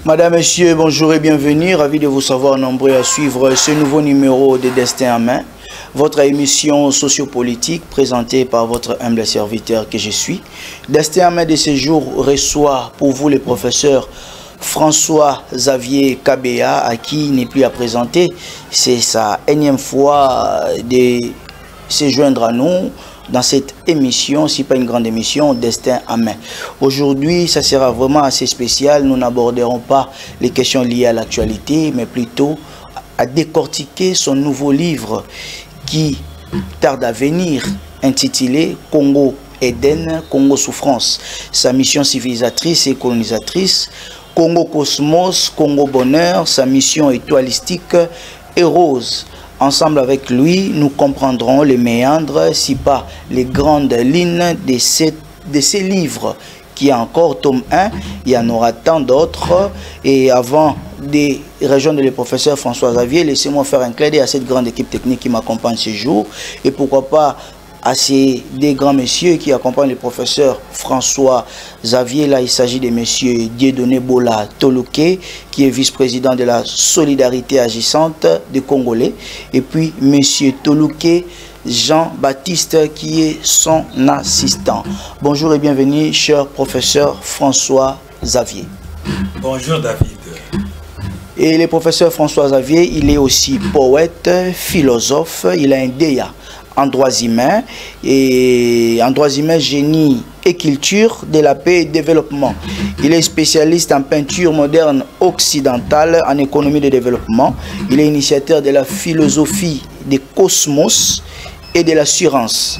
Madame, Messieurs, bonjour et bienvenue. Ravi de vous savoir nombreux à suivre ce nouveau numéro de Destin en main. Votre émission sociopolitique présentée par votre humble serviteur que je suis. Destin en main de ce jour reçoit pour vous le professeur François-Xavier Kabea, à qui il n'est plus à présenter. C'est sa énième fois de se joindre à nous dans cette émission, si pas une grande émission, Destin en main. Aujourd'hui, ça sera vraiment assez spécial. Nous n'aborderons pas les questions liées à l'actualité, mais plutôt à décortiquer son nouveau livre qui tarde à venir, intitulé Congo Eden, Congo Souffrance. Sa mission civilisatrice et colonisatrice, Congo Cosmos, Congo Bonheur, sa mission étoilistique et rose. Ensemble avec lui, nous comprendrons les méandres, si pas les grandes lignes de ces livres, qui est encore tome 1. Il y en aura tant d'autres. Et avant de rejoindre le professeur François-Xavier, laissez-moi faire un clin d'œil à cette grande équipe technique qui m'accompagne ce jour. Et pourquoi pas à ces deux grands messieurs qui accompagnent le professeur François-Xavier. Là, il s'agit de messieurs Dieudonné Bola Toluke, qui est vice-président de la solidarité agissante des Congolais, et puis monsieur Toluke Jean-Baptiste, qui est son assistant. Bonjour et bienvenue, cher professeur François-Xavier. Bonjour David. Et le professeur François-Xavier, il est aussi poète, philosophe, il a un DEA en droits humains, et en droits humains, génie et culture de la paix et développement. Il est spécialiste en peinture moderne occidentale, en économie de développement. Il est initiateur de la philosophie des cosmos et de l'assurance.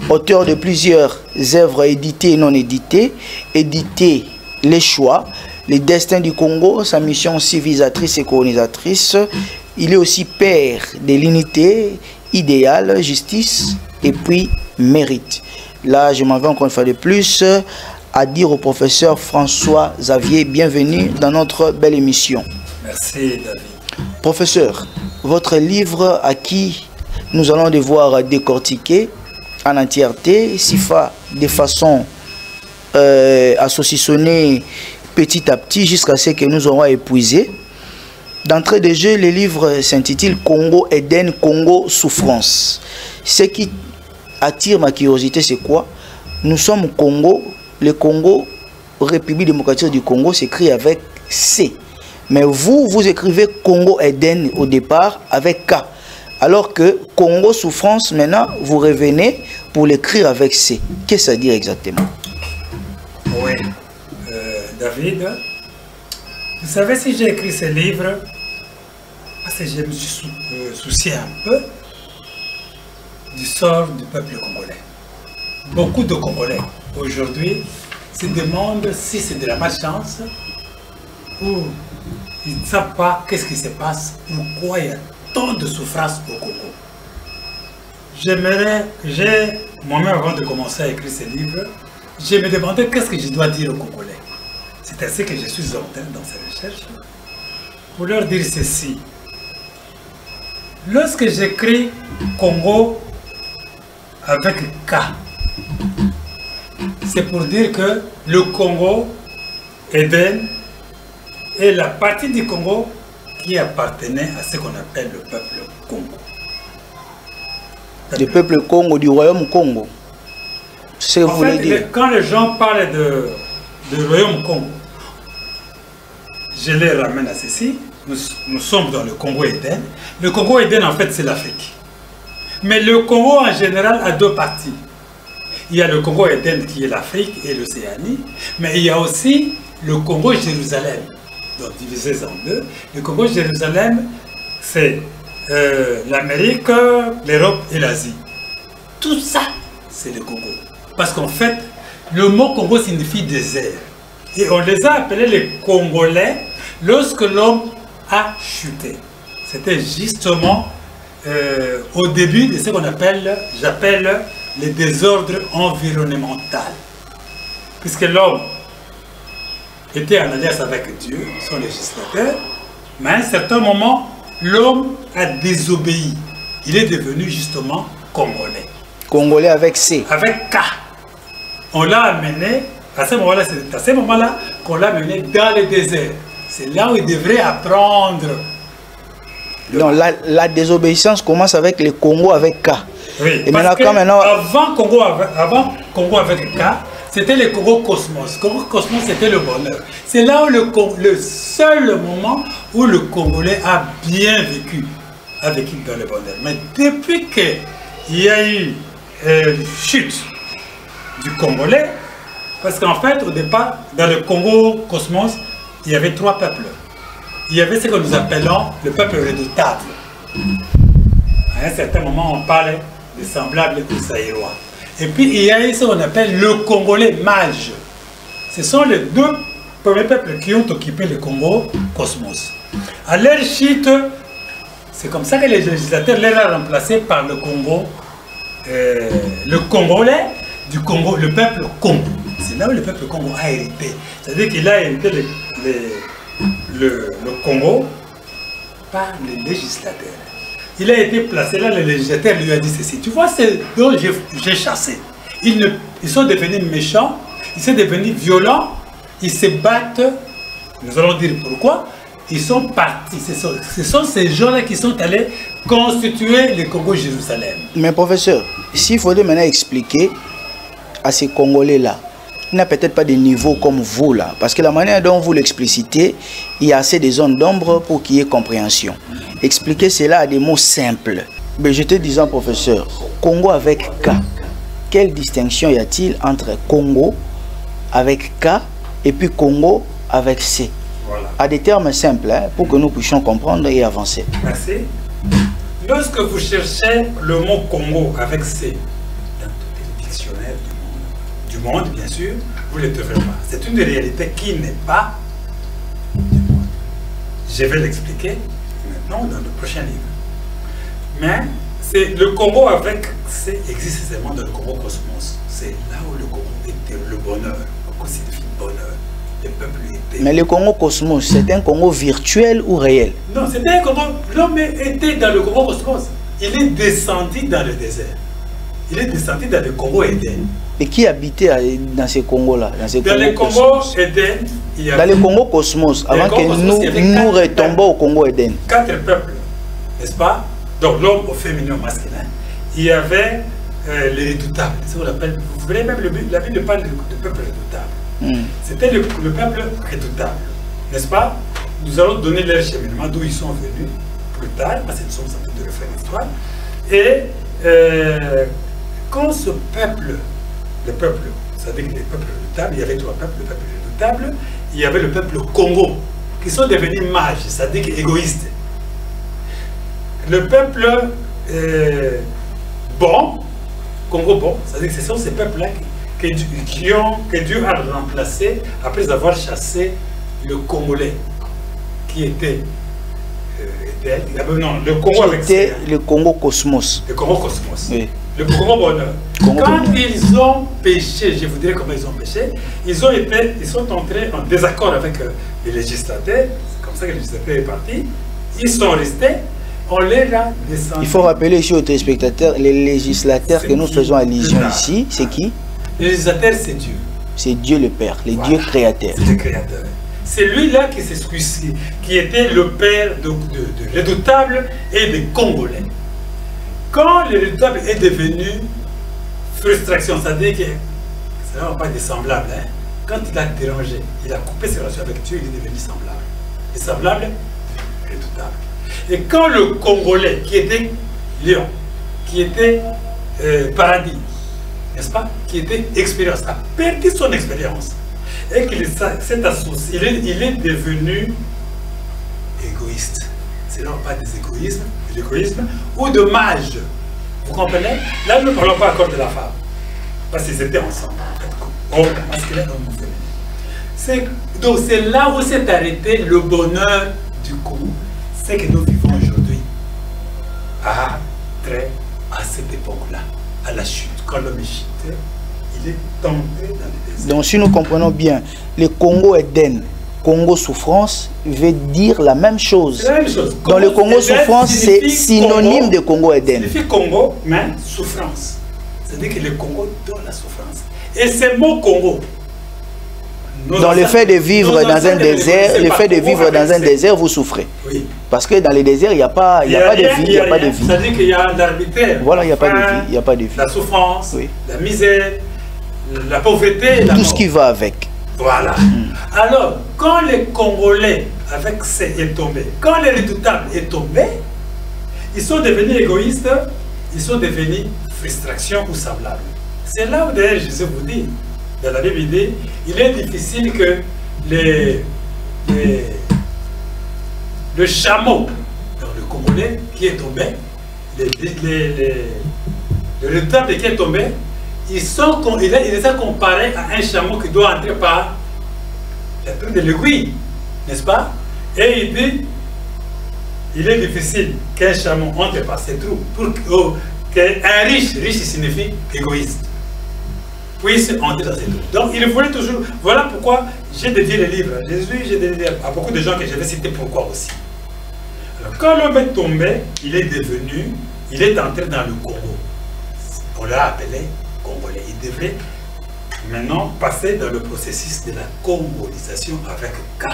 Auteur de plusieurs œuvres éditées et non éditées, édité Les Choix, Les Destins du Congo, sa mission civilisatrice et colonisatrice. Il est aussi père de l'unité, idéal, justice et puis mérite. Là, je m'en vais encore une fois de plus à dire au professeur François-Xavier, bienvenue dans notre belle émission. Merci David. Professeur, votre livre à qui nous allons devoir décortiquer en entièreté, de façon à saucissonner petit à petit jusqu'à ce que nous aurons épuisé. D'entrée de jeu, le livre s'intitule Congo Eden, Congo Souffrance. Ce qui attire ma curiosité, c'est quoi? Nous sommes au Congo. Le Congo, République démocratique du Congo, s'écrit avec C. Mais vous, vous écrivez Congo Eden au départ avec K. Alors que Congo Souffrance, maintenant, vous revenez pour l'écrire avec C. Qu'est-ce que ça dit exactement? Oui, David, vous savez, si j'ai écrit ce livre, parce que je me suis soucié un peu du sort du peuple congolais. Beaucoup de Congolais aujourd'hui se demandent si c'est de la malchance ou ils ne savent pas qu'est-ce qui se passe, pourquoi il y a tant de souffrance au Congo. J'aimerais que moi-même, avant de commencer à écrire ce livre, je me demandais qu'est-ce que je dois dire aux Congolais. C'est ainsi que je suis entré dans ces recherches pour leur dire ceci. Lorsque j'écris Congo avec K, c'est pour dire que le Congo, Eden, est la partie du Congo qui appartenait à ce qu'on appelle le peuple Congo. Le peuple Congo, du royaume Congo. C'est ce que vous voulez dire. Quand les gens parlent de royaume Congo, je les ramène à ceci. Nous sommes dans le Congo Eden. Le Congo Eden, en fait, c'est l'Afrique. Mais le Congo, en général, a deux parties. Il y a le Congo Eden, qui est l'Afrique et l'Océanie. Mais il y a aussi le Congo Jérusalem, donc divisé en deux. Le Congo Jérusalem, c'est l'Amérique, l'Europe et l'Asie. Tout ça, c'est le Congo. Parce qu'en fait, le mot Congo signifie désert. Et on les a appelés les Congolais lorsque l'homme a chuté. C'était justement au début de ce qu'on j'appelle le désordre environnemental. Puisque l'homme était en alliance avec Dieu, son législateur, mais à un certain moment, l'homme a désobéi. Il est devenu justement Congolais. Congolais avec C. Avec K. On l'a amené, à ce moment-là, c'est à ce moment-là qu'on l'a amené dans le désert. C'est là où ils devraient apprendre. Donc la désobéissance commence avec le Congo avec K. Oui, et parce maintenant, avant Congo avec K, c'était le Congo Cosmos. Congo Cosmos, c'était le bonheur. C'est là où le seul moment où le Congolais a bien vécu, dans le bonheur. Mais depuis qu'il y a eu chute du Congolais, parce qu'en fait, au départ, dans le Congo Cosmos, il y avait 3 peuples. Il y avait ce que nous appelons le peuple redoutable. À un certain moment, on parlait de semblables et de Saïrois. Et puis, il y a eu ce qu'on appelle le Congolais mage. Ce sont les 2 premiers peuples qui ont occupé le Congo Cosmos. À leur chute, c'est comme ça que les législateurs les ont remplacés par le Congo, le Congolais du Congo, le peuple Congo. C'est là où le peuple Congo a hérité. C'est-à-dire qu'il a hérité le Congo par les législateurs. Il a été placé là, le législateur lui a dit ceci. Tu vois, c'est dont j'ai chassé. Ils sont devenus méchants, ils sont devenus violents, ils se battent. Nous allons dire pourquoi. Ils sont partis. Ce sont ces gens-là qui sont allés constituer le Congo-Jérusalem. Mais professeur, s'il faudrait maintenant expliquer à ces Congolais-là, il n'a peut-être pas de niveau comme vous là, parce que la manière dont vous l'explicitez, il y a assez de zones d'ombre pour qu'il y ait compréhension. Expliquer cela à des mots simples. Mais je te disais, professeur, Congo avec K, quelle distinction y a-t-il entre Congo avec K et puis Congo avec C? Voilà. À des termes simples, hein, pour que nous puissions comprendre et avancer. Merci. Lorsque vous cherchez le mot Congo avec C dans tous les dictionnaires du monde, bien sûr, vous ne le trouverez pas. C'est une réalité qui n'est pas du monde. Je vais l'expliquer maintenant dans le prochain livre. Mais c'est le Congo avec C existe seulement dans le Congo Cosmos. C'est là où le Congo était le bonheur. Pourquoi signifie bonheur? Les peuples étaient. Mais le Congo Cosmos, c'est un Congo virtuel ou réel? Non, c'était un Congo. L'homme était dans le Congo Cosmos. Il est descendu dans le désert. Il est descendu dans le Congo Éden. Et qui habitait dans ces Congos-là? Dans le Congo Éden, il y avait... Dans le Congo Cosmos, avant que nous retombons au Congo Éden. 4 peuples, n'est-ce pas? Donc l'homme au féminin, au masculin. Il y avait les redoutables. C'est ce qu'on appelle... Vous verrez même, la Bible parle de peuple redoutable. C'était le peuple redoutable, n'est-ce pas? Nous allons donner leur cheminement, d'où ils sont venus plus tard, parce que nous sommes en train de refaire l'histoire. Et quand ce peuple, le peuple, c'est-à-dire les peuples redoutables, il y avait 3 peuples, le peuple redoutable, il y avait le peuple Congo, qui sont devenus mages, c'est-à-dire égoïstes. Le peuple bon, Congo bon, c'est-à-dire que ce sont ces peuples-là que Dieu a remplacé après avoir chassé le Congolais, qui était non, le Congo avec c'était le Congo Cosmos. Le Congo Cosmos. Oui. Le Congo bonheur. Quand ils ont péché, je vous dirai comment ils ont péché, ils sont entrés en désaccord avec les législateurs. C'est comme ça que le législateur est parti. Ils sont restés. On les a descendus. Il faut rappeler ici aux téléspectateurs, les législateurs que nous faisons allusion ici, c'est qui? Le législateur, c'est Dieu. C'est Dieu le Père, le Dieu créateur. C'est le créateur. C'est lui-là qui était le père de redoutable et des Congolais. Quand le redoutable est devenu frustration, c'est-à-dire que ça ne va pas être semblable. Hein? Quand il a dérangé, il a coupé ses relations avec Dieu, il est devenu semblable. Et semblable, redoutable. Et quand le Congolais, qui était lion, qui était paradis, n'est-ce pas, qui était expérience, a perdu son expérience. Et qu'il s'est associé, il est devenu égoïste. Ce n'est pas des égoïsmes, de l'égoïsme, ou de mage. Vous comprenez? Là, nous ne parlons pas encore de la femme. Parce qu'ils étaient ensemble. Homme masculin, homme féminin. Donc c'est là où s'est arrêté le bonheur du Congo. C'est que nous vivons aujourd'hui. À cette époque-là, à la chute, quand l'homme est chuté, il est tombé dans le désert. Donc si nous comprenons bien, le Congo Éden, Congo souffrance veut dire la même chose. C'est la même chose. Dans le Congo souffrance, c'est synonyme de Congo Éden. Ça signifie Congo, mais souffrance. C'est-à-dire que le Congo donne la souffrance. Et ce mot Congo, Dans le fait de vivre dans un désert, le fait de vivre dans un désert, vous souffrez. Oui. Parce que dans les déserts, il n'y a pas de vie, il n'y a pas de vie. C'est-à-dire qu'il y a l'arbitraire. Voilà, il n'y a pas de vie, il n'y a pas de vie. La souffrance, oui. La misère, la pauvreté, la tout mort. Ce qui va avec. Voilà. Alors, quand les Congolais, avec ces est tombé, quand les Redoutables est tombé, ils sont devenus égoïstes, ils sont devenus frustration ou semblables. C'est là où d'ailleurs Jésus vous dit, dans la Bible, il dit, il est difficile que le chameau, dans le Congolais, qui est tombé, le Redoutable qui est tombé, il est comparé à un chameau qui doit entrer par le truc de l'aiguille, n'est-ce pas? Et il dit, il est difficile qu'un chameau entre par ces trous pour qu'un riche signifie égoïste, puisse entrer dans ces trous. Donc il voulait toujours, voilà pourquoi j'ai dédié le livre à Jésus, j'ai dédié à beaucoup de gens que je vais citer pourquoi aussi. Alors quand l'homme est tombé, il est entré dans le Congo. On l'a appelé Congolais. Il devrait maintenant passer dans le processus de la congolisation avec K.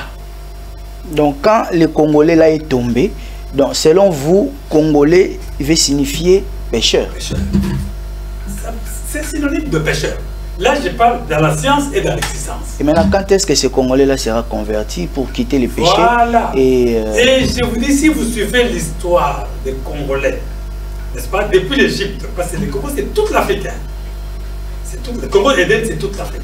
Donc quand le Congolais là est tombé, donc selon vous, Congolais veut signifier pécheur. C'est synonyme de pécheur. Là, je parle dans la science et dans l'existence. Et maintenant, quand est-ce que ce Congolais-là sera converti pour quitter le péché? Voilà. Et je vous dis, si vous suivez l'histoire des Congolais, n'est-ce pas, depuis l'Égypte, parce que le Congo, c'est toute l'Afrique. Le Congo Éden, c'est toute l'Afrique.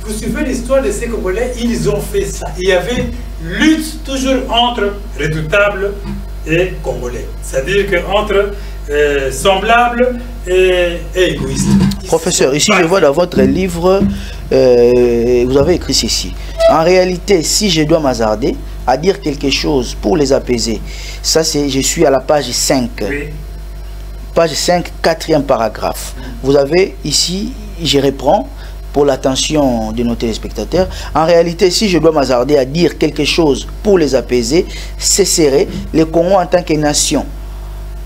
Vous suivez l'histoire de ces Congolais, ils ont fait ça. Il y avait lutte toujours entre Redoutables et Congolais. C'est-à-dire qu'entre semblables et égoïstes. Professeur, ici je vois dans votre livre, vous avez écrit ceci. En réalité, si je dois m'hasarder à dire quelque chose pour les apaiser, ça c'est, je suis à la page 5. Oui. Page 5, 4e paragraphe. Vous avez ici, je reprends pour l'attention de nos téléspectateurs. En réalité, si je dois m'hasarder à dire quelque chose pour les apaiser, ce serait le Congo en tant que nation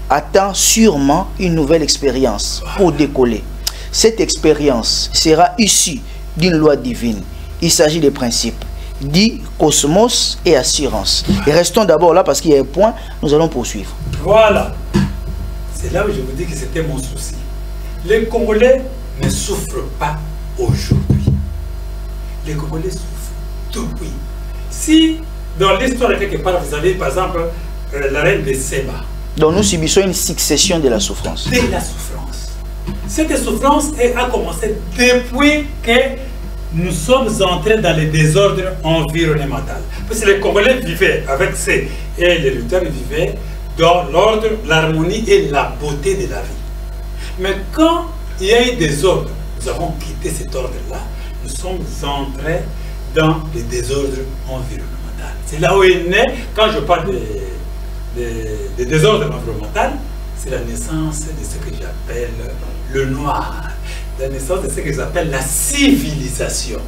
attend sûrement une nouvelle expérience pour décoller. Cette expérience sera issue d'une loi divine. Il s'agit des principes dits cosmos et assurance. Et restons d'abord là parce qu'il y a un point, nous allons poursuivre. Voilà. C'est là où je vous dis que c'était mon souci. Les Congolais ne souffrent pas aujourd'hui. Les Congolais souffrent depuis. Si dans l'histoire quelque part vous avez par exemple la reine de Seba. Donc nous subissons une succession de la souffrance. De la souffrance. Cette souffrance a commencé depuis que nous sommes entrés dans le désordre environnemental. Parce que les Congolais vivaient avec ces et les Redoutables vivaient dans l'ordre, l'harmonie et la beauté de la vie. Mais quand il y a eu des ordres, nous avons quitté cet ordre-là, nous sommes entrés dans le désordre environnemental. C'est là où est né, quand je parle de désordre environnemental, c'est la naissance de ce que j'appelle le noir, la naissance de ce que j'appelle la civilisation.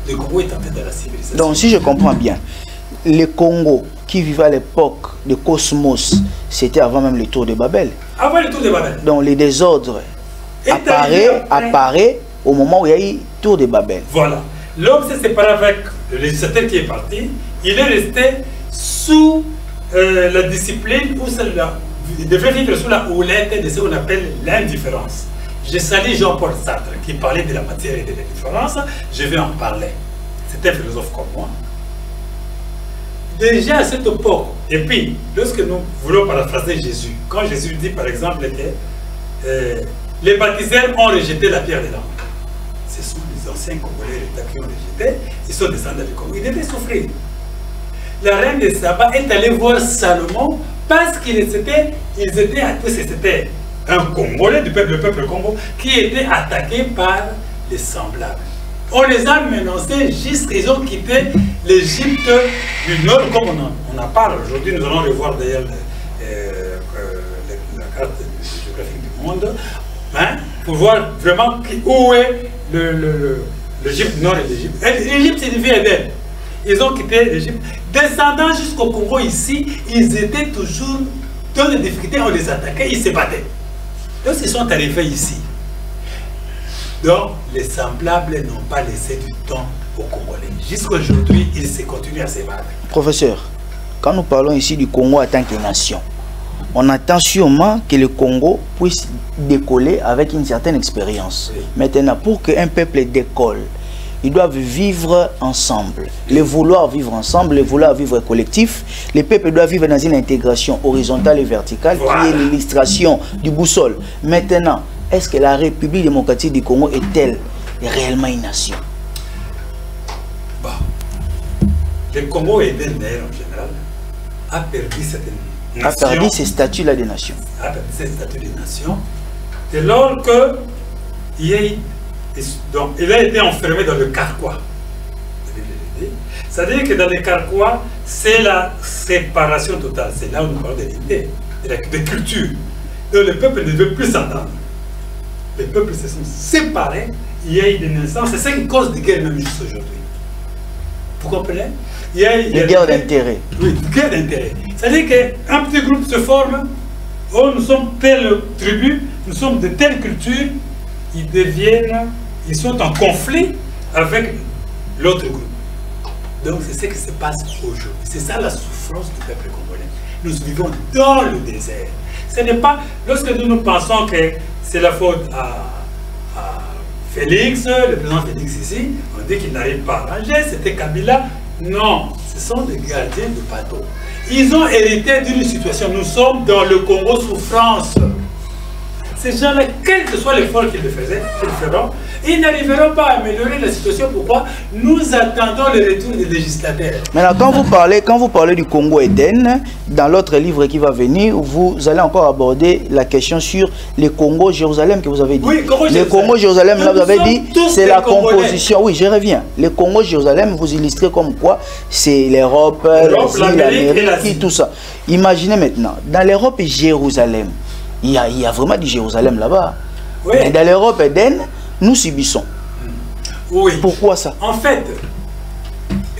Le Congo est entré dans la civilisation. Donc si je comprends bien, le Congo qui vivait à l'époque de Cosmos, c'était avant même le tour de Babel. Avant le tour de Babel. Donc les désordres apparaît au moment où il y a eu le tour de Babel. Voilà. L'homme s'est séparé avec le législateur qui est parti. Il est resté sous la discipline où il devait vivre sous la houlette de ce qu'on appelle l'indifférence. Je salue Jean-Paul Sartre qui parlait de la matière et de l'indifférence. Je vais en parler. C'est un philosophe comme moi. Déjà à cette époque, et puis lorsque nous voulons paraphraser Jésus, quand Jésus dit par exemple que les baptiseurs ont rejeté la pierre de l'âme, ce sont les anciens Congolais qui ont rejeté, ils sont descendus du Congo, ils devaient souffrir. La reine de Saba est allée voir Salomon parce qu'ils étaient c'était un Congolais du peuple, le peuple Congo, qui était attaqué par les semblables. On les a menacés jusqu'à ils ont quitté l'Égypte du Nord, comme on en parle aujourd'hui. Nous allons revoir d'ailleurs la carte géographique du monde, hein, pour voir vraiment où est l'Égypte Nord et l'Égypte. L'Égypte signifie Éden. Ils ont quitté l'Égypte. Descendant jusqu'au Congo ici, ils étaient toujours dans des difficultés, on les attaquait, ils se battaient. Lorsqu'ils sont arrivés ici, Donc, les semblables n'ont pas laissé du temps aux Congolais. Jusqu'à aujourd'hui, ils se continuent à se battre. Professeur, quand nous parlons ici du Congo en tant que nation, on attend sûrement que le Congo puisse décoller avec une certaine expérience. Oui. Maintenant, pour qu'un peuple décolle, ils doivent vivre ensemble. Le vouloir vivre ensemble, le vouloir vivre collectif. Les peuples doivent vivre dans une intégration horizontale et verticale, voilà, qui est l'illustration du boussole. Maintenant, est-ce que la République démocratique du Congo est-elle réellement une nation? Bon. Le Congo est d'ailleurs en général a perdu cette nation. A perdu ces statuts-là de nation. A perdu ces statuts de nation. Dès lors que il a été enfermé dans le carquois. C'est-à-dire que dans le carquois, c'est la séparation totale. C'est là où nous parlons de l'idée, de culture. Donc le peuple ne veut plus s'entendre. Les peuples se sont séparés. Il y a eu des naissances. C'est ça qui cause des guerres même jusqu'à aujourd'hui. Vous comprenez? Il y a des guerres d'intérêt. Oui, des guerres d'intérêt. C'est-à-dire qu'un petit groupe se forme. Oh, nous sommes telle tribu, nous sommes de telle culture. Ils sont en conflit avec l'autre groupe. Donc c'est ce qui se passe aujourd'hui. C'est ça la souffrance du peuple congolais. Nous vivons dans le désert. Ce n'est pas, lorsque nous pensons que c'est la faute à Félix, le président Félix ici, on dit qu'il n'arrive pas à ranger, c'était Kabila. Non, ce sont des gardiens de bateau. Ils ont hérité d'une situation. Nous sommes dans le Congo souffrance. Ces gens-là, quel que soit l'effort qu'ils feront, ils n'arriveront pas à améliorer la situation. Pourquoi? Nous attendons le retour des législateurs. Maintenant, quand vous parlez du Congo Eden, dans l'autre livre qui va venir, vous allez encore aborder la question sur le Congo Jérusalem que vous avez dit. Oui, le Congo Jérusalem, là, vous avez dit, c'est la composition. Oui, je reviens. Le Congo Jérusalem, vous illustrez comme quoi c'est l'Europe, l'Amérique, tout ça. Imaginez maintenant, dans l'Europe et Jérusalem, il y a vraiment du Jérusalem là-bas. Oui. Mais dans l'Europe Eden, nous subissons. Oui. Pourquoi ça? En fait,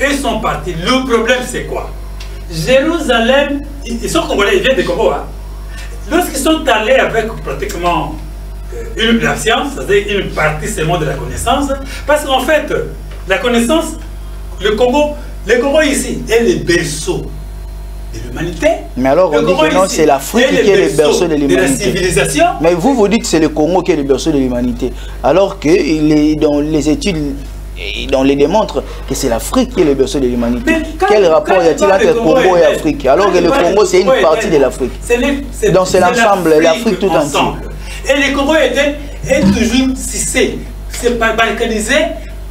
ils sont partis. Le problème, c'est quoi? Jérusalem, ils sont congolais, ils viennent de Congo. Hein? Lorsqu'ils sont allés avec pratiquement la science, c'est-à-dire une partie seulement de la connaissance, parce qu'en fait, la connaissance, le Congo ici est le berceau de l'humanité. Mais alors on dit que non, c'est l'Afrique qui est le berceau de l'humanité. De la civilisation. Mais vous dites que c'est le Congo qui est le berceau de l'humanité. Alors que dans les études, on les démontre que c'est l'Afrique qui est le berceau de l'humanité. Quel rapport y a-t-il entre le Congo et l'Afrique? Alors que le Congo c'est une partie de l'Afrique. Donc c'est l'ensemble, l'Afrique tout entière. Et le Congo est toujours cissé, c'est balkanisé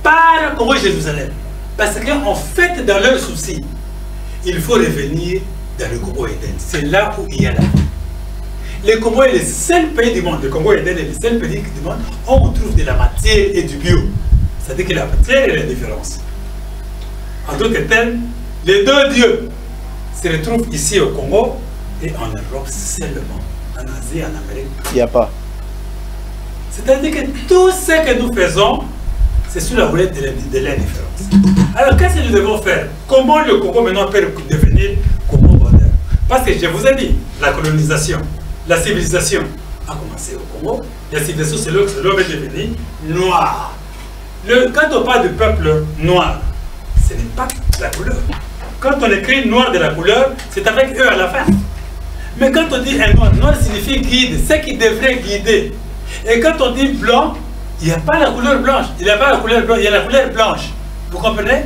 par le Congo et Jérusalem. Parce qu'en fait, dans leurs soucis, il faut revenir dans le Congo Eden. C'est là où il y a la vie. Le Congo est le seul pays du monde. Le Congo Eden est le seul pays du monde où on trouve de la matière et du bio. C'est-à-dire que la matière et la différence. En d'autres termes, les deux dieux se retrouvent ici au Congo et en Europe seulement. En Asie, en Amérique. Il n'y a pas. C'est-à-dire que tout ce que nous faisons, c'est sur la roulette de l'indifférence. Alors, qu'est-ce que nous devons faire? Comment le Congo maintenant peut devenir Congo moderne? Parce que je vous ai dit, la colonisation, la civilisation a commencé au Congo. La civilisation, c'est l'homme est devenu noir. Quand on parle du peuple noir, ce n'est pas la couleur. Quand on écrit noir de la couleur, c'est avec eux à la fin. Mais quand on dit un noir, noir signifie guide, ce qui devrait guider. Et quand on dit blanc, il n'y a pas la couleur blanche, il n'y a pas la couleur blanche, il y a la couleur blanche. Vous comprenez?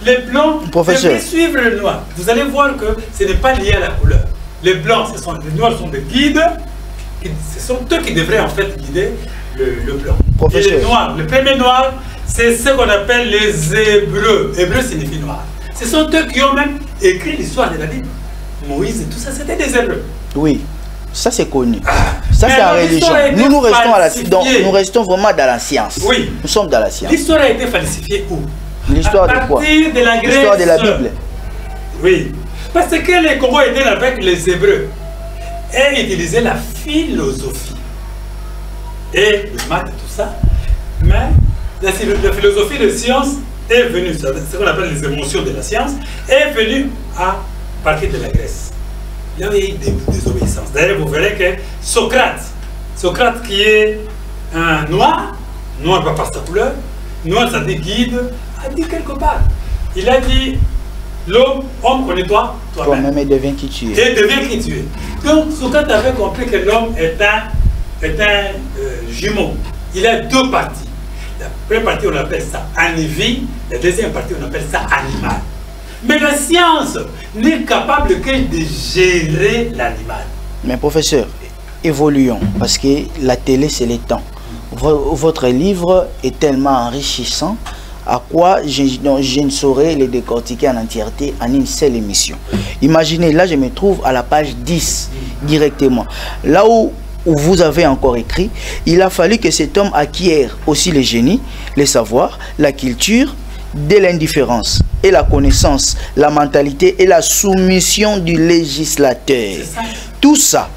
Les blancs devraient suivre le noir. Vous allez voir que ce n'est pas lié à la couleur. Les blancs, les noirs sont des guides. Ce sont eux qui devraient en fait guider le blanc. Et les noirs, le premier noir, c'est ce qu'on appelle les Hébreux. Hébreux signifie noir. Ce sont eux qui ont même écrit l'histoire de la Bible. Moïse et tout ça, c'était des Hébreux. Oui. Ça c'est connu. Ça c'est la religion. Nous restons vraiment dans la science. Oui. Nous sommes dans la science. L'histoire a été falsifiée où? L'histoire de quoi? L'histoire de la Bible. Oui. Parce que les Congo étaient avec les Hébreux et utilisaient la philosophie et le maths et tout ça. Mais la philosophie de science est venue, ce qu'on appelle les émotions de la science, est venue à partir de la Grèce. Il y a eu des désobéissances. D'ailleurs, vous verrez que Socrate qui est un noir, noir va par sa couleur, noir ça dit guide, a dit quelque part. Il a dit, l'homme, homme, connais-toi, toi-même et deviens qui tu es. Et deviens qui tu es. Donc, Socrate avait compris que l'homme est un jumeau. Il a deux parties. La première partie, on appelle ça animie, la deuxième partie, on appelle ça animal. Mais la science n'est capable que de gérer l'animal. Mais professeur, évoluons, parce que la télé, c'est le temps. Votre livre est tellement enrichissant, à quoi je ne saurais les décortiquer en entièreté en une seule émission. Imaginez, là, je me trouve à la page 10, directement. Là où vous avez encore écrit, il a fallu que cet homme acquiert aussi le génie, les savoirs, la culture, de l'indifférence et la connaissance, la mentalité et la soumission du législateur. Tout ça,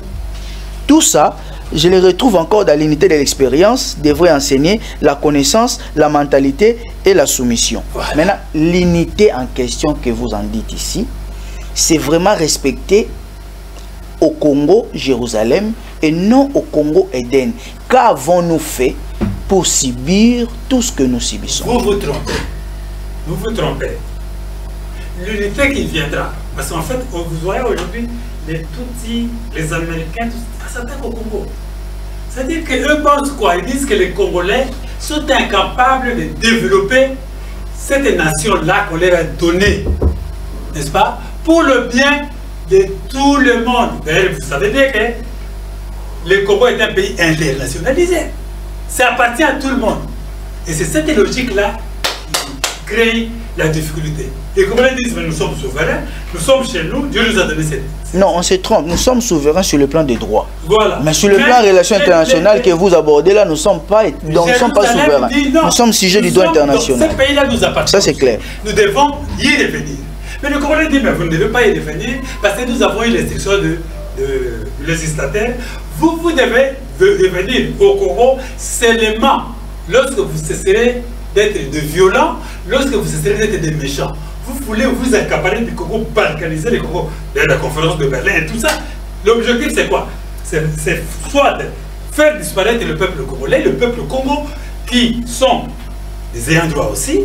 je les retrouve encore dans l'unité de l'expérience, devrait enseigner la connaissance, la mentalité et la soumission. Voilà. Maintenant, l'unité en question que vous en dites ici, c'est vraiment respecter au Congo, Jérusalem, et non au Congo, Éden. Qu'avons-nous fait pour subir tout ce que nous subissons? Vous vous trompez. Vous vous trompez. L'unité qui viendra, parce qu'en fait, vous voyez aujourd'hui, les Tutsis, les Américains, s'attaquent au Congo. C'est-à-dire qu'eux pensent quoi? Ils disent que les Congolais sont incapables de développer cette nation-là qu'on leur a donnée, n'est-ce pas? Pour le bien de tout le monde. D'ailleurs, vous savez bien que le Congo est un pays internationalisé. Ça appartient à tout le monde. Et c'est cette logique-là qui crée la difficulté. Les Congolais disent, mais nous sommes souverains, nous sommes chez nous, Dieu nous a donné cette... Non, on se trompe, nous sommes souverains sur le plan des droits. Voilà. Mais sur le plan des relations internationales que vous abordez là, nous ne sommes pas souverains. Nous sommes sujets du droit international. Ce pays-là nous appartient. Ça c'est clair. Nous devons y revenir. Mais le Congolais dit, mais vous ne devez pas y revenir parce que nous avons eu l'instruction de législateur. Vous devez revenir au Congo seulement lorsque vous cesserez d'être de violents, lorsque vous cesserez d'être des méchants. Vous voulez vous accaparer du Congo, balkaniser le Congo, de la conférence de Berlin et tout ça. L'objectif c'est quoi? C'est soit faire disparaître le peuple congolais, le peuple Congo qui sont des ayants droit aussi,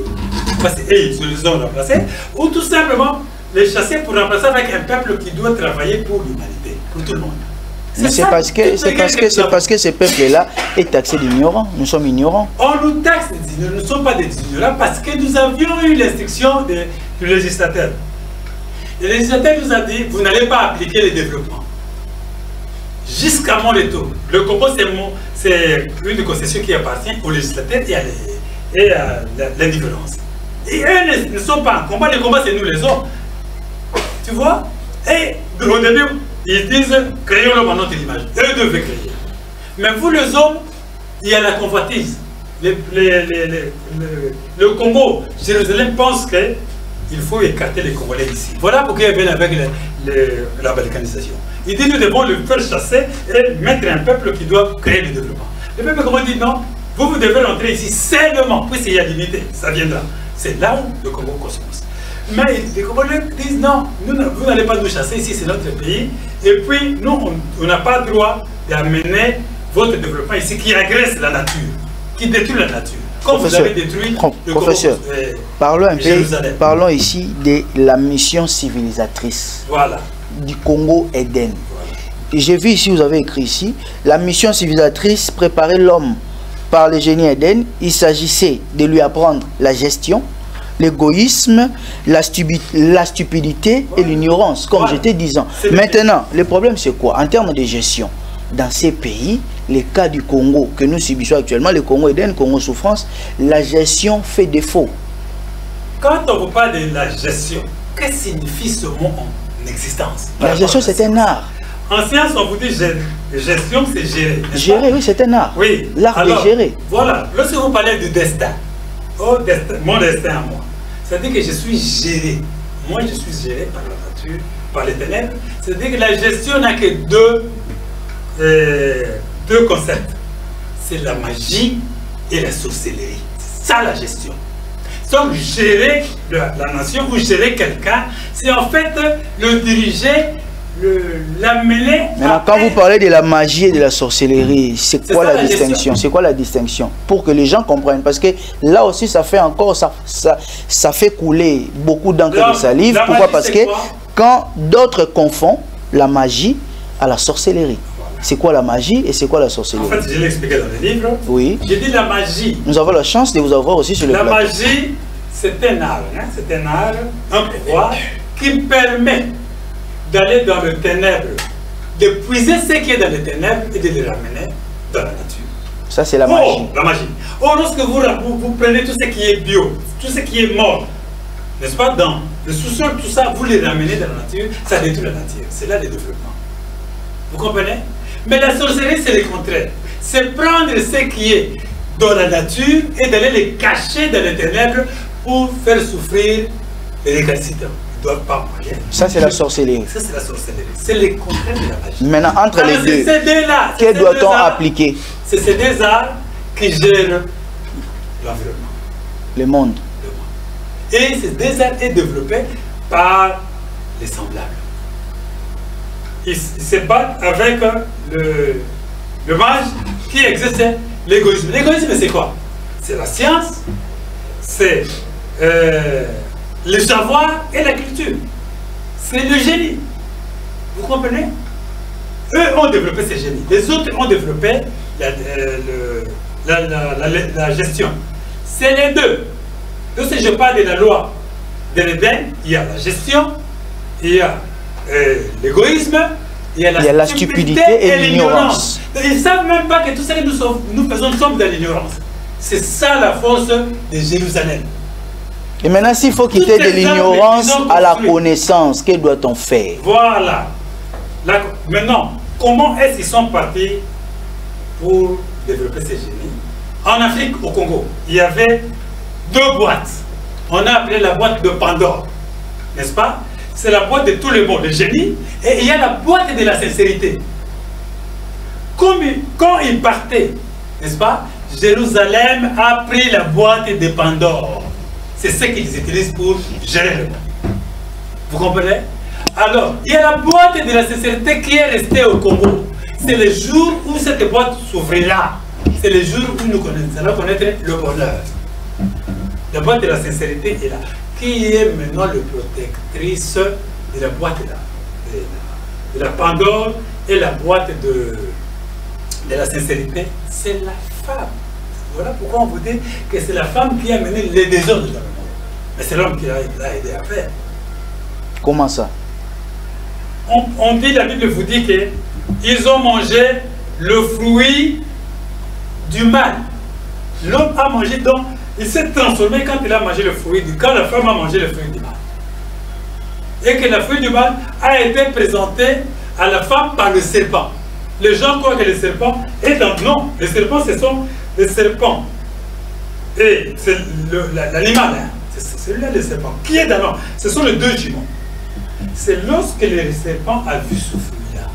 parce qu'ils se les ont remplacés, ou tout simplement les chasser pour remplacer avec un peuple qui doit travailler pour l'humanité, pour tout le monde. Mais c'est parce que ce peuple-là est taxé d'ignorants. Nous sommes ignorants. On nous taxe d'ignorants. Nous ne sommes pas des ignorants parce que nous avions eu l'instruction du législateur. Le législateur nous a dit, vous n'allez pas appliquer le développement. Jusqu'à mon retour. Le Congo, c'est une concession qui appartient au législateur et à l'indifférence. Et eux ne sont pas en combat. Le combat, c'est nous les hommes. Tu vois? Et au début, ils disent, créons l'homme à notre image. Eux devaient créer. Mais vous, les hommes, il y a la convoitise. Le Congo, Jérusalem pense qu'il faut écarter les Congolais ici. Voilà pourquoi ils viennent avec la balkanisation. Ils disent, nous devons le faire chasser et mettre un peuple qui doit créer le développement. Le peuple Congo dit, non, vous devez rentrer ici seulement, puisqu'il y a l'unité, ça viendra. C'est là où le Congo commence. Mais les Congolais disent non, vous n'allez pas nous chasser ici, c'est notre pays. Et puis, nous, on n'a pas le droit d'amener votre développement ici qui agresse la nature, qui détruit la nature. Comme vous avez détruit le professeur, parlons ici de la mission civilisatrice du Congo Éden. Voilà. J'ai vu ici, vous avez écrit ici, la mission civilisatrice préparer l'homme par le génie Éden. Il s'agissait de lui apprendre la gestion, l'égoïsme, la stupidité et l'ignorance, comme j'étais disant. Maintenant, le problème c'est quoi? En termes de gestion, dans ces pays, les cas du Congo que nous subissons actuellement, le Congo Éden, Congo souffrance, la gestion fait défaut. Quand on vous parle de la gestion, qu'est-ce que signifie ce mot en existence? La gestion c'est un art. En science, on vous dit gestion, c'est gérer. Gérer, oui, c'est un art. Oui. L'art de gérer. Voilà. Lorsque vous parlez du destin, mon destin à moi, c'est-à-dire que je suis géré. Moi, je suis géré par la nature, par les ténèbres. C'est-à-dire que la gestion n'a que deux concepts. C'est la magie et la sorcellerie. C'est ça la gestion. Donc, gérer la nation ou gérer quelqu'un, c'est en fait le diriger l'amener. Maintenant, quand vous parlez de la magie et de la sorcellerie, c'est quoi la distinction? C'est quoi la distinction? Pour que les gens comprennent. Parce que là aussi, ça fait encore, ça fait couler beaucoup d'encre de salive. Pourquoi? Parce que quand d'autres confondent la magie à la sorcellerie. C'est quoi la magie et c'est quoi la sorcellerie? En fait, je l'ai expliqué dans le livre. Oui. J'ai dit la magie. Nous avons la chance de vous avoir aussi sur le plateau. La magie, c'est un art. Hein? C'est un art, un pouvoir qui permet d'aller dans le ténèbre, de puiser ce qui est dans les ténèbres et de les ramener dans la nature. Ça, c'est la magie. La magie. Or, lorsque vous prenez tout ce qui est bio, tout ce qui est mort, n'est-ce pas, dans le sous-sol, tout ça, vous les ramenez dans la nature, ça détruit la nature. C'est là le développement. Vous comprenez? Mais la sorcellerie, c'est le contraire. C'est prendre ce qui est dans la nature et d'aller les cacher dans les ténèbres pour faire souffrir les récalcitrants. Ils ne doivent pas manger. Ça, c'est la sorcellerie. Ça, c'est la sorcellerie. C'est le contraire de la magie. Maintenant, entre les deux, que doit-on appliquer? C'est ces deux arts qui gèrent l'environnement. Le monde. Et ces deux arts est développé par les semblables. Ils se battent avec le mage qui exerce l'égoïsme. L'égoïsme, c'est quoi? C'est la science, c'est le savoir et la culture. C'est le génie. Vous comprenez? Eux ont développé ce génie. Les autres ont développé la gestion. C'est les deux. Lorsque je parle de la loi de l'Éden, il y a la gestion, il y a l'égoïsme, il y a la stupidité et l'ignorance. Ils ne savent même pas que tout ce que nous faisons, nous sommes dans l'ignorance. C'est ça la force de Jérusalem. Et maintenant, s'il faut quitter de l'ignorance à la connaissance, que doit-on faire? Voilà. Maintenant, comment est-ce qu'ils sont partis pour développer ces génies? En Afrique, au Congo, il y avait deux boîtes. On a appelé la boîte de Pandore, n'est-ce pas? C'est la boîte de tous les mots, le génie, et il y a la boîte de la sincérité. Quand ils partaient, n'est-ce pas? Jérusalem a pris la boîte de Pandore. C'est ce qu'ils utilisent pour gérer le monde. Vous comprenez? Alors, il y a la boîte de la sincérité qui est restée au Congo. C'est le jour où cette boîte s'ouvrira. C'est le jour où nous allons connaître le bonheur. La boîte de la sincérité est là. Qui est maintenant le protectrice de la boîte de la Pandore et la boîte de la sincérité? C'est la femme. Voilà pourquoi on vous dit que c'est la femme qui a mené les désordres dans le monde. Mais c'est l'homme qui l'a aidé à faire. Comment ça? On dit, la Bible vous dit qu'ils ont mangé le fruit du mal. L'homme a mangé, donc il s'est transformé quand il a mangé le fruit du mal. Quand la femme a mangé le fruit du mal. Et que le fruit du mal a été présenté à la femme par le serpent. Les gens croient que le serpent est dans... Non, les serpents, ce sont les serpents. Et c'est l'animal, hein. C'est celui-là, le serpent. Qui est dans l'homme? Ce sont les deux jumeaux. C'est lorsque le serpent a vu ce fruit-là.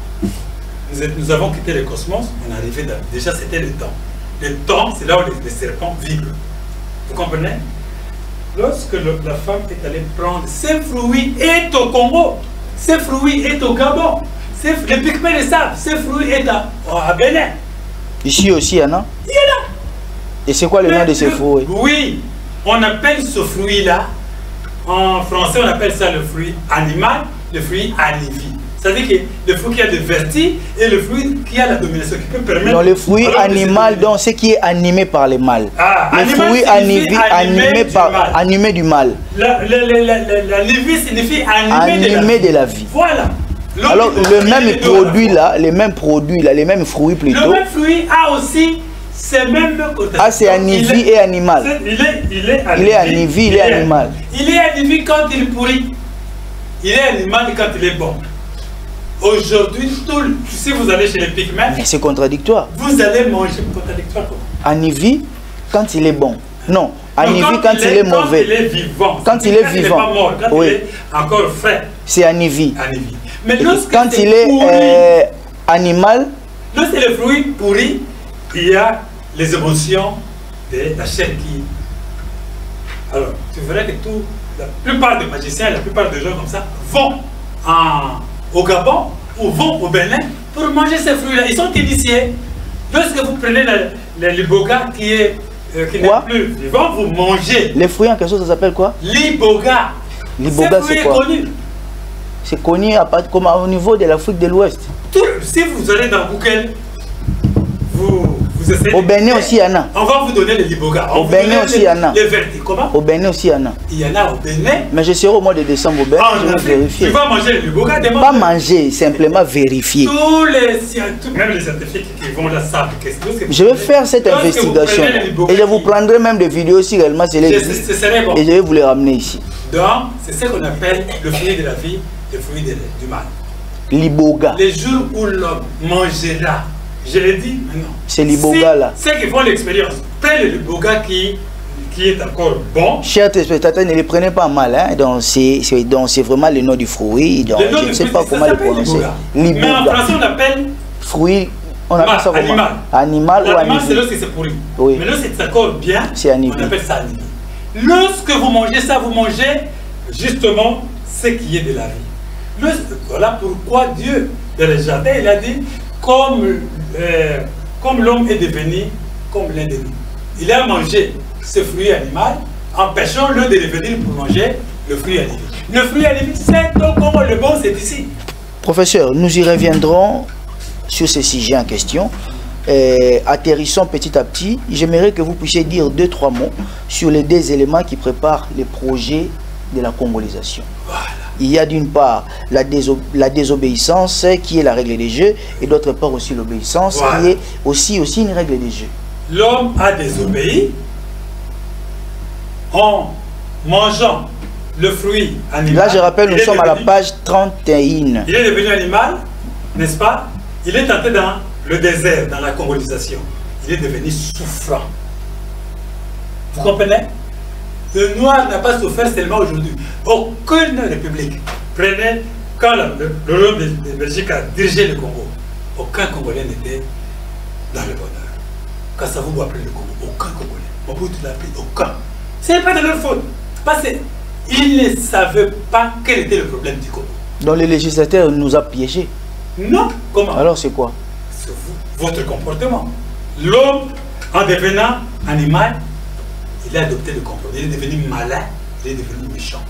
Nous avons quitté le cosmos, on est arrivé dans... Déjà, c'était le temps. Le temps, c'est là où les serpents vivent. Vous comprenez? Lorsque la femme est allée prendre ces fruits est au Congo, ces fruits est au Gabon, les Pygmées le savent, ces fruits est à Bénin. Ici aussi, il y en a? Il y en a. Et c'est quoi le nom de ces fruits? Oui, on appelle ce fruit-là, en français on appelle ça le fruit animal, le fruit anivie. C'est-à-dire que le fruit qui a des vertus et le fruit qui a la domination, qui peut permettre... Donc le fruit animal, donc ce qui est animé par le mal. Ah, le fruit animé du mal. L'anivie signifie animé de la vie. Voilà. Alors le même produit là, les mêmes fruits plutôt. Le même fruit a aussi ces mêmes cotations. Ah, c'est anivie et animal. Il est anivie, il est animal. Il est anivie quand il pourrit. Il est animal quand il est bon. Aujourd'hui, si vous allez chez les Pygmées, c'est contradictoire. Vous allez manger contradictoire comment? Anivie quand il est bon. Non, anivie quand il est mauvais. Quand il est vivant. Quand il est vivant. Il n'est pas mort, quand il est encore frais. C'est anivie. Mais quand il est animal. Lorsque le fruit pourri, il y a les émotions de la chair qui... Alors, tu verras que la plupart des magiciens, la plupart des gens comme ça, vont au Gabon ou vont au Bénin pour manger ces fruits-là. Ils sont initiés. Lorsque vous prenez le liboga qui n'est plus vivant, vous mangez. Les fruits en quelque chose, ça s'appelle quoi? Liboga. Liboga, c'est quoi? Connu. C'est connu comme au niveau de l'Afrique de l'Ouest. Si vous allez dans Google, vous essayez. Au Bénin aussi, il y en a. On va vous donner les liboga. Au Bénin aussi, il y en a. Les vertis, comment? Au Bénin aussi, il y en a. Il y en a au Bénin. Mais je serai au mois de décembre au Bénin, je vais vérifier. Tu vas manger les liboga demain? Pas manger, simplement vérifier. Même les scientifiques qui vont là savent que je vais faire cette investigation. Et je vous prendrai même des vidéos si réellement c'est les. Bon. Et je vais vous les ramener ici. Donc, c'est ce qu'on appelle le fruit de la vie, le fruit du mal. Liboga. Les jours où l'homme mangera, je l'ai dit maintenant. C'est liboga là. Ceux qui font l'expérience, prenez le liboga qui est encore bon. Chers téléspectateurs, ne les prenez pas mal. Hein? Donc c'est vraiment le nom du fruit. Donc, je ne sais pas comment le prononcer. Mais en français, on appelle fruit. On appelle ça comment? Animal ou animal. C'est lorsque c'est pourri. Oui. Mais lorsque c'est encore bien, on appelle ça animal. Lorsque vous mangez ça, vous mangez justement ce qui est de la vie. Voilà pourquoi Dieu, dans le jardin, il a dit, comme l'homme est devenu comme l'un de nous. Il a mangé ce fruit animal, empêchons-le de revenir pour manger le fruit animal. Le fruit animal, c'est donc comment le bon, c'est ici. Professeur, nous y reviendrons sur ce sujet en question. Atterrissons petit à petit. J'aimerais que vous puissiez dire 2-3 mots sur les 2 éléments qui préparent les projets de la congolisation. Voilà. Il y a d'une part la désobéissance qui est la règle des jeux et d'autre part aussi l'obéissance qui est aussi une règle des jeux. L'homme a désobéi en mangeant le fruit animal. Là, je rappelle, nous sommes à la page 31. Il est devenu animal, n'est-ce pas? Il est entré dans le désert, dans la congolisation. Il est devenu souffrant. Vous comprenez? Le noir n'a pas souffert seulement aujourd'hui. Aucune république. Prenez, quand le royaume de Belgique a dirigé le Congo, aucun Congolais n'était dans le bonheur. Quand ça vous a pris le Congo, aucun Congolais. Mobutu l'a pris, aucun. Ce n'est pas de leur faute. Parce qu'ils ne savaient pas quel était le problème du Congo. Donc les législateurs nous ont piégés. Non. Comment? Alors c'est quoi? C'est votre comportement. L'homme, en devenant animal, il a adopté le comportement. Il est devenu malin, il est devenu méchant.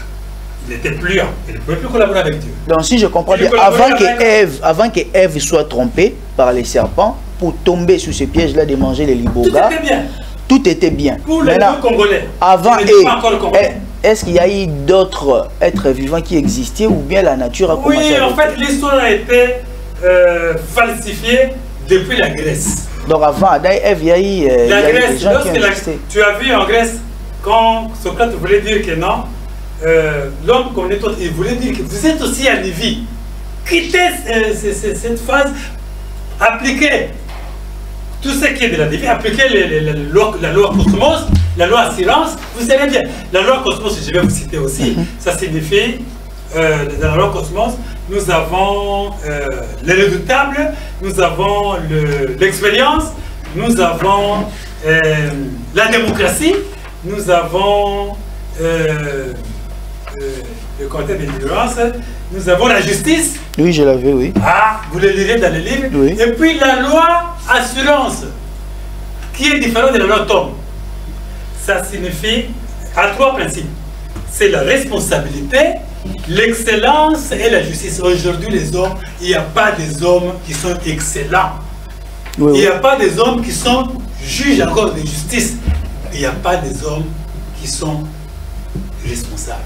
Il n'était plus là. Il ne pouvait plus collaborer avec Dieu. Donc si je comprends bien, avant que Ève soit trompée par les serpents, pour tomber sous ce piège-là de manger les liboga, tout était bien. Tout était bien. Pour les deux Congolais. Avant est-ce qu'il y a eu d'autres êtres vivants qui existaient ou bien la nature a commencé à... Oui, en fait, l'histoire a été falsifiée depuis la Grèce. Donc avant Adam et Ève, il y a eu la Grèce, des gens qui existaient. Tu as vu en Grèce, quand Socrate voulait dire que non, l'homme comme les autres, il voulait dire que vous êtes aussi en vie. Quittez cette phase, appliquez tout ce qui est de la vie, appliquez la loi Cosmos, la loi Silence, vous savez bien. La loi Cosmos, je vais vous citer aussi, ça signifie, dans la loi Cosmos, nous avons les redoutables, nous avons l'expérience, nous avons la démocratie, nous avons le côté de l'ignorance, nous avons la justice. Oui, je l'avais, oui. Ah, vous le lirez dans les livres. Oui. Et puis la loi assurance, qui est différente de la loi Tom. Ça signifie à 3 principes. C'est la responsabilité, l'excellence et la justice. Aujourd'hui, les hommes, il n'y a pas des hommes qui sont excellents. Oui, il n'y a pas des hommes qui sont juges encore de justice. Il n'y a pas des hommes qui sont responsables.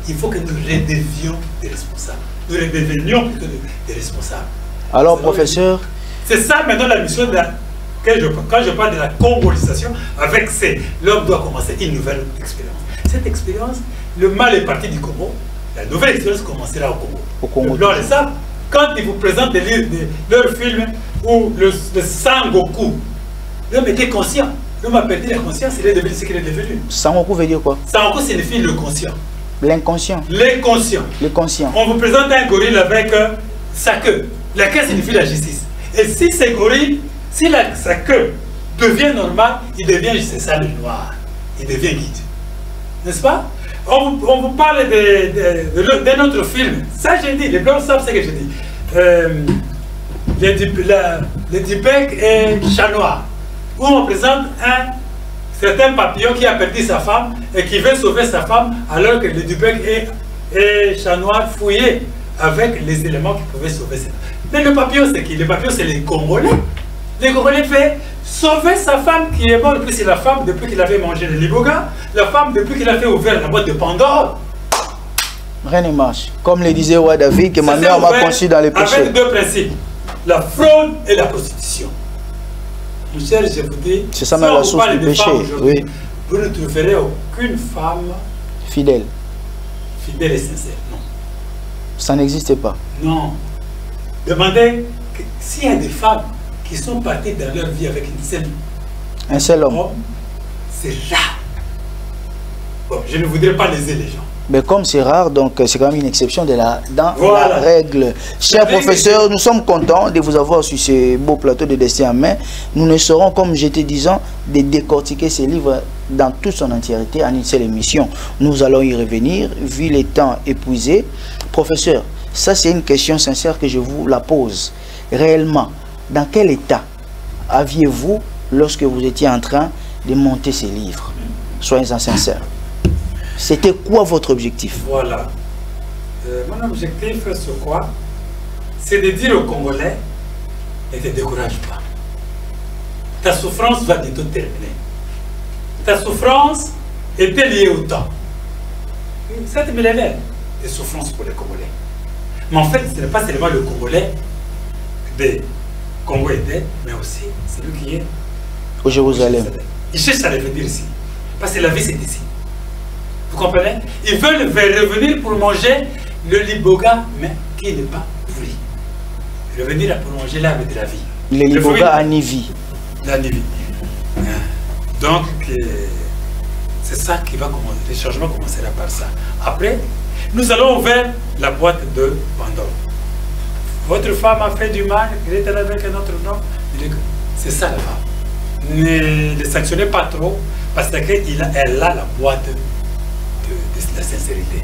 Il faut que nous redevions des responsables. Nous redevenions plutôt des responsables. Alors, professeur, c'est ça maintenant la mission quand je parle de la congolisation, avec l'homme doit commencer une nouvelle expérience. Cette expérience, le mal est parti du Congo, la nouvelle expérience commencera au Congo. Au Congo. Le ça, quand ils vous présentent leur film ou le Sangoku, l'homme était conscient. L'homme a perdu la conscience, il est devenu ce qu'il est devenu. Sangoku veut dire quoi? Sangoku signifie le conscient. L'inconscient. L'inconscient. Le conscient. On vous présente un gorille avec sa queue. La queue signifie la justice. Et si ce gorille, si sa queue devient normale, il devient, c'est ça le noir. Il devient guide. N'est-ce pas? On vous parle d'un autre film. Ça, j'ai dit, les blancs savent ce que j'ai dit. Les Dupec et Chat Noir, où on présente un certain papillon qui a perdu sa femme et qui veut sauver sa femme alors que les Dupec et Chat Noir fouillaient avec les éléments qui pouvaient sauver sa femme. Mais le papillon, c'est qui? Le papillon, c'est les Congolais. Les Congolais fait sauver sa femme qui est morte, puis c'est la femme depuis qu'il avait mangé le liboga, la femme depuis qu'il a fait ouvrir la boîte de Pandore. Rien ne marche. Comme le disait Roi David, que ma mère m'a conçu dans les péchés. Avec deux principes, la fraude et la prostitution. Mon cher, je vous dis, c'est ça, si la source du péché. Oui. Vous ne trouverez aucune femme fidèle et sincère. Non. Ça n'existe pas. Non. Demandez s'il y a des femmes qui sont parties dans leur vie avec un seul homme, c'est là. Bon, je ne voudrais pas léser les gens. Mais comme c'est rare, donc c'est quand même une exception dans voilà. La règle. Cher professeur, nous sommes contents de vous avoir sur ce beau plateau de Destin en main. Nous ne saurons, comme j'étais disant, de décortiquer ces livres dans toute son entièreté en une seule émission. Nous allons y revenir, vu les temps épuisés. Professeur, ça c'est une question sincère que je vous la pose. Réellement, dans quel état aviez-vous lorsque vous étiez en train de monter ces livres? Soyez-en sincères. C'était quoi votre objectif? Voilà. Mon objectif, c'est quoi? C'est de dire aux Congolais, ne te décourage pas. Ta souffrance va bientôt terminer. Ta souffrance était liée au temps. Cette millénaire de souffrance pour les Congolais. Mais en fait, ce n'est pas seulement le Congolais de Congo était, mais aussi celui qui est au Jérusalem. Ils cherchent à revenir ici. Parce que la vie, c'est ici. Vous comprenez? Ils veulent revenir pour manger le liboga, mais qui n'est pas pourri. Revenir pour manger l'arbre de la vie. Le liboga à Nivi. La Nivi. Donc, c'est ça qui va commencer. Le changement commencera par ça. Après, nous allons ouvrir la boîte de Pandore. Votre femme a fait du mal, elle est avec un autre homme. C'est ça la femme. Ne le sanctionnez pas trop, parce qu'elle a la boîte de la sincérité.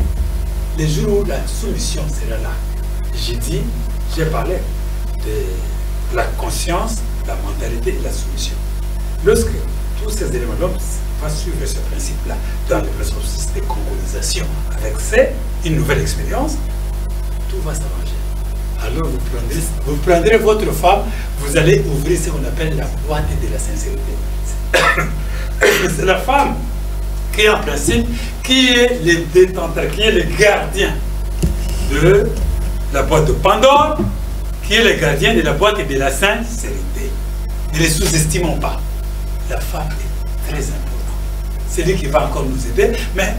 Les jours où la soumission sera là, j'ai parlé de la conscience, la mentalité et la soumission. Lorsque tous ces éléments, l'homme va suivre ce principe-là dans le processus de congolisation, avec une nouvelle expérience, tout va s'arranger. Alors vous prendrez votre femme, vous allez ouvrir ce qu'on appelle la boîte de la sincérité. C'est la femme qui est en principe, qui est le détenteur, qui est le gardien de la boîte de Pandore, qui est le gardien de la boîte de la sincérité. Ne les sous-estimons pas. La femme est très importante. C'est lui qui va encore nous aider. Mais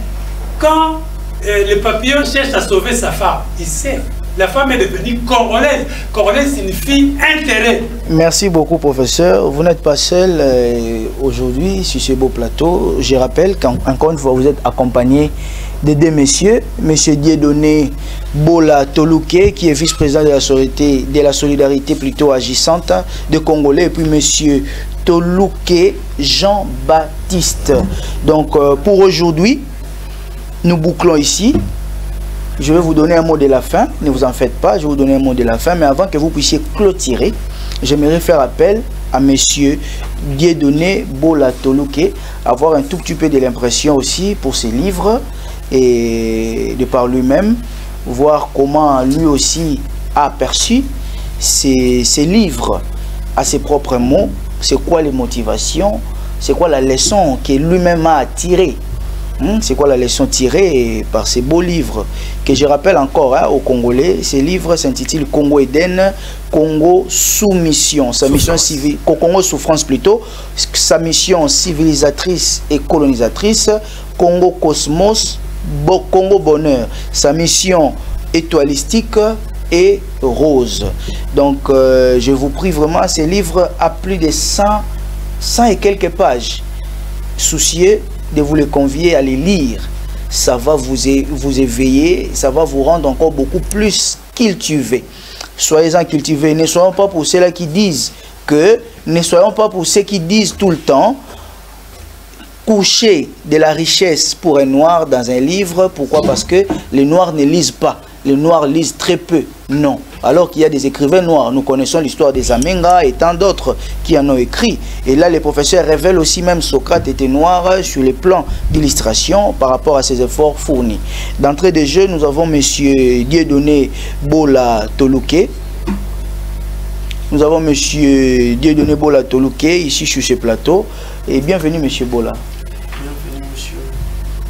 quand le papillon cherche à sauver sa femme, il sait. La femme est devenue congolaise. Congolaise signifie intérêt. Merci beaucoup, professeur. Vous n'êtes pas seul aujourd'hui sur ce beau plateau. Je rappelle qu'encore une fois, vous êtes accompagné de deux messieurs. Monsieur Dieudonné Bola Toluke, qui est vice-président de la solidarité plutôt agissante de Congolais, et puis monsieur Toluke Jean-Baptiste. Donc, pour aujourd'hui, nous bouclons ici. Je vais vous donner un mot de la fin, ne vous en faites pas, je vais vous donner un mot de la fin, mais avant que vous puissiez clôturer, j'aimerais faire appel à monsieur Dieudonné Bola Toluke, avoir un tout petit peu de l'impression aussi pour ses livres, et de par lui-même, voir comment lui aussi a aperçu ces livres à ses propres mots, c'est quoi les motivations, c'est quoi la leçon que lui-même a tirée. C'est quoi la leçon tirée par ces beaux livres que je rappelle encore aux Congolais. Ces livres s'intitulent Congo Eden, Congo Soumission, sa mission civile, Congo Souffrance plutôt, sa mission civilisatrice et colonisatrice, Congo Cosmos, Congo Bonheur, sa mission étoilistique et rose. Donc je vous prie vraiment, ces livres à plus de 100 et quelques pages, soucieux de vous les convier à les lire. Ça va vous éveiller, ça va vous rendre encore beaucoup plus cultivés. Soyez-en cultivés. Ne soyons pas pour ceux-là qui disent que, ne soyons pas pour ceux qui disent tout le temps, coucher de la richesse pour un noir dans un livre. Pourquoi? Parce que les noirs ne lisent pas. Les noirs lisent très peu. Non. Alors qu'il y a des écrivains noirs. Nous connaissons l'histoire des Amenga et tant d'autres qui en ont écrit. Et là, les professeurs révèlent aussi même Socrate était noir sur les plans d'illustration par rapport à ses efforts fournis. D'entrée de jeu, nous avons M. Dieudonné Bola Toluke. Nous avons M. Dieudonné Bola Toluke ici sur ce plateau. Et bienvenue M. Bola. Bienvenue monsieur.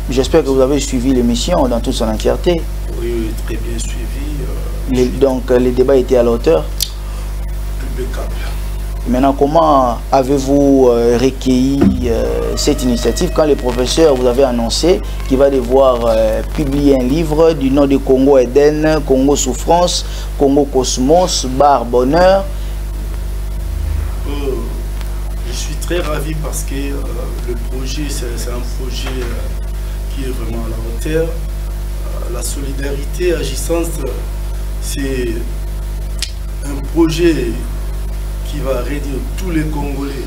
J'espère que vous avez suivi l'émission dans toute son entièreté. Oui, très bien suivi. Donc les débats étaient à la hauteur. Impeccable. Maintenant, comment avez-vous recueilli cette initiative quand les professeurs vous avez annoncé qu'il va devoir publier un livre du nom de Congo Eden, Congo Souffrance, Congo Cosmos, Bar Bonheur? Je suis très ravi parce que le projet, c'est un projet qui est vraiment à la hauteur. La solidarité agissante, c'est un projet qui va réunir tous les Congolais,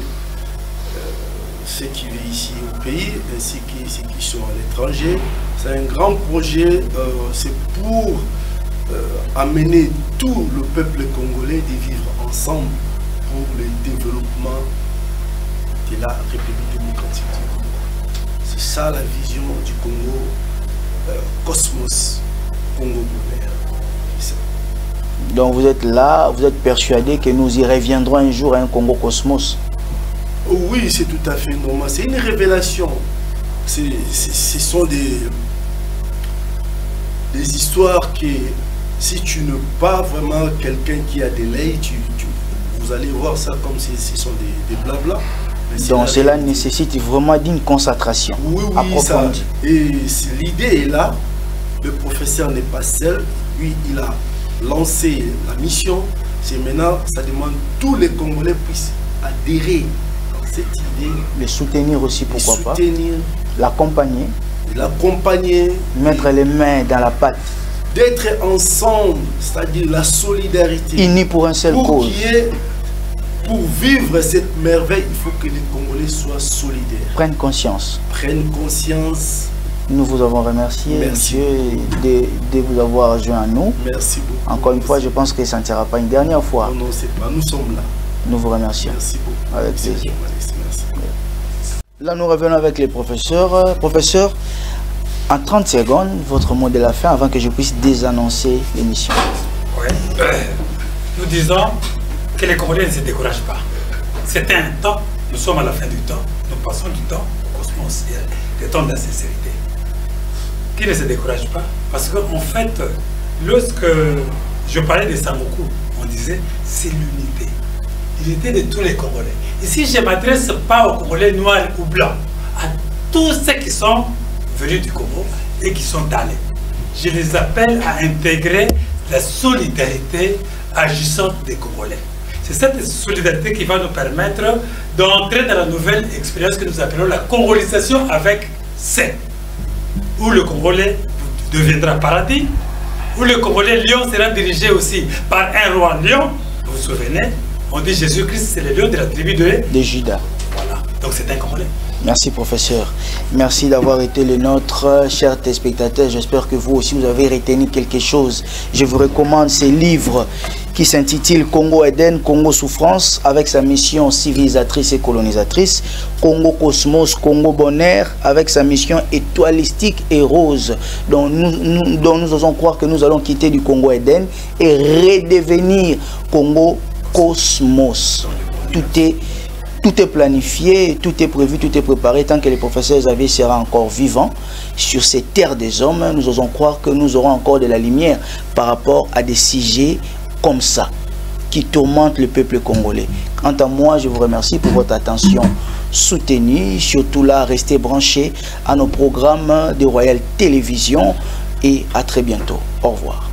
ceux qui vivent ici au pays, ainsi que ceux qui sont à l'étranger. C'est un grand projet, c'est pour amener tout le peuple congolais de vivre ensemble pour le développement de la République démocratique du Congo. C'est ça la vision du Congo Cosmos, Congo Bonheur. Donc vous êtes là, vous êtes persuadé que nous y reviendrons un jour à un Congo Cosmos? Oui, c'est tout à fait normal. C'est une révélation. Ce sont des histoires que si tu n'es pas vraiment quelqu'un qui a des l'œil, vous allez voir ça comme si ce sont des blabla. Donc cela nécessite vraiment d'une concentration approfondie. Et l'idée est là. Le professeur n'est pas seul. Lui, il a lancé la mission. C'est maintenant, ça demande que tous les Congolais puissent adhérer à cette idée. Le soutenir aussi, pourquoi pas. L'accompagner. L'accompagner. Mettre les mains dans la pâte. D'être ensemble, c'est-à-dire la solidarité. Unis pour un seul cause. Pour vivre cette merveille, il faut que les Congolais soient solidaires. Prennent conscience. Prennent conscience. Nous vous avons remercié, merci, monsieur, de vous avoir rejoint à nous. Merci beaucoup. Encore une fois, je pense que ça ne sera pas une dernière fois. Non, c'est pas. Nous sommes là. Nous vous remercions. Merci beaucoup. Avec plaisir. Merci. Là, nous revenons avec les professeurs. Professeur, en 30 secondes, votre mot de la fin avant que je puisse désannoncer l'émission. Oui. Nous disons que les Congolais ne se découragent pas. C'était un temps, nous sommes à la fin du temps, nous passons du temps au cosmos, des temps d'insincérité. Qui ne se décourage pas, parce qu'en fait, lorsque je parlais de Samoku, on disait c'est l'unité. L'unité de tous les Congolais. Ici, je ne m'adresse pas aux Congolais noirs ou blancs, à tous ceux qui sont venus du Congo et qui sont allés. Je les appelle à intégrer la solidarité agissante des Congolais. C'est cette solidarité qui va nous permettre d'entrer dans la nouvelle expérience que nous appelons la congolisation avec C, où le Congolais deviendra paradis, où le Congolais lion sera dirigé aussi par un roi lion. Vous vous souvenez, on dit Jésus-Christ, c'est le lion de la tribu de Juda. Voilà, donc c'est un Congolais. Merci professeur. Merci d'avoir été le nôtre, chers téléspectateurs. J'espère que vous aussi vous avez retenu quelque chose. Je vous recommande ce livre qui s'intitule Congo Eden, Congo Souffrance, avec sa mission civilisatrice et colonisatrice. Congo Cosmos, Congo Bonheur, avec sa mission étoilistique et rose, dont nous osons croire que nous allons quitter du Congo Eden et redevenir Congo Cosmos. Tout est planifié, tout est prévu, tout est préparé. Tant que le professeur Xavier sera encore vivant sur ces terres des hommes, nous osons croire que nous aurons encore de la lumière par rapport à des sujets comme ça, qui tourmentent le peuple congolais. Quant à moi, je vous remercie pour votre attention soutenue. Surtout là, restez branchés à nos programmes de Royal Télévision et à très bientôt. Au revoir.